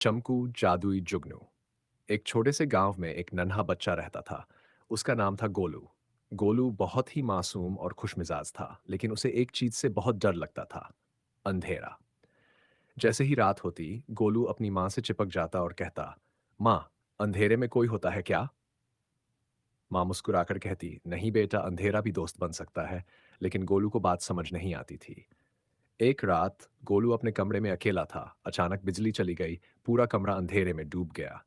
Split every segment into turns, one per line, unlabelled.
चमकू जादुई जुगनू। एक छोटे से गांव में एक नन्हा बच्चा रहता था। उसका नाम था गोलू। गोलू बहुत ही मासूम और खुशमिजाज था, लेकिन उसे एक चीज से बहुत डर लगता था। अंधेरा। जैसे ही रात होती, गोलू अपनी माँ से चिपक जाता और कहता, माँ, अंधेरे में कोई होता है क्या? माँ मुस्कुराकर कहती, नहीं बेटा, अंधेरा भी दोस्त बन सकता है। लेकिन गोलू को बात समझ नहीं आती थी। एक रात गोलू अपने कमरे में अकेला था। अचानक बिजली चली गई। पूरा कमरा अंधेरे में डूब गया।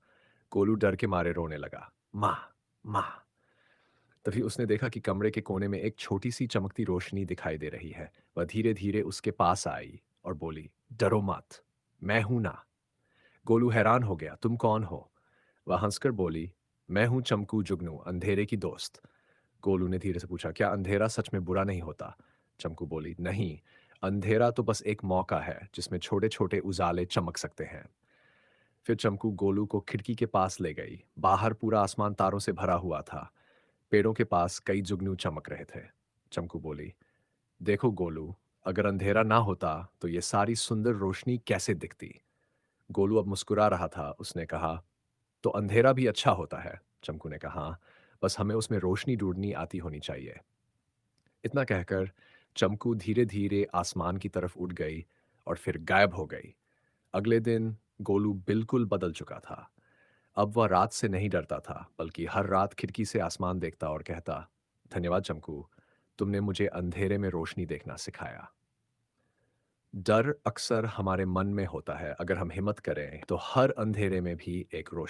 गोलू डर के मारे रोने लगा। माँ, माँ। तभी उसने देखा कि कमरे के कोने में एक छोटी सी चमकती रोशनी दिखाई दे रही है। वह धीरे धीरे उसके पास आई और बोली, डरो मत, मैं हूं ना। गोलू हैरान हो गया, तुम कौन हो? वह हंसकर बोली, मैं हूं चमकू जुगनू, अंधेरे की दोस्त। गोलू ने धीरे से पूछा, क्या अंधेरा सच में बुरा नहीं होता? चमकू बोली, नहीं, अंधेरा तो बस एक मौका है जिसमें छोटे छोटे उजाले चमक सकते हैं। फिर चमकू गोलू को खिड़की के पास ले गई। बाहर पूरा आसमान तारों से भरा हुआ था। पेड़ों के पास कई जुगनू चमक रहे थे। चमकू बोली, देखो गोलू, अगर अंधेरा ना होता तो ये सारी सुंदर रोशनी कैसे दिखती? गोलू अब मुस्कुरा रहा था। उसने कहा, तो अंधेरा भी अच्छा होता है। चमकू ने कहा, हाँ, बस हमें उसमें रोशनी ढूंढनी आती होनी चाहिए। इतना कहकर चमकू धीरे धीरे आसमान की तरफ उड़ गई और फिर गायब हो गई। अगले दिन गोलू बिल्कुल बदल चुका था। अब वह रात से नहीं डरता था, बल्कि हर रात खिड़की से आसमान देखता और कहता, धन्यवाद चमकू, तुमने मुझे अंधेरे में रोशनी देखना सिखाया। डर अक्सर हमारे मन में होता है। अगर हम हिम्मत करें तो हर अंधेरे में भी एक रोशनी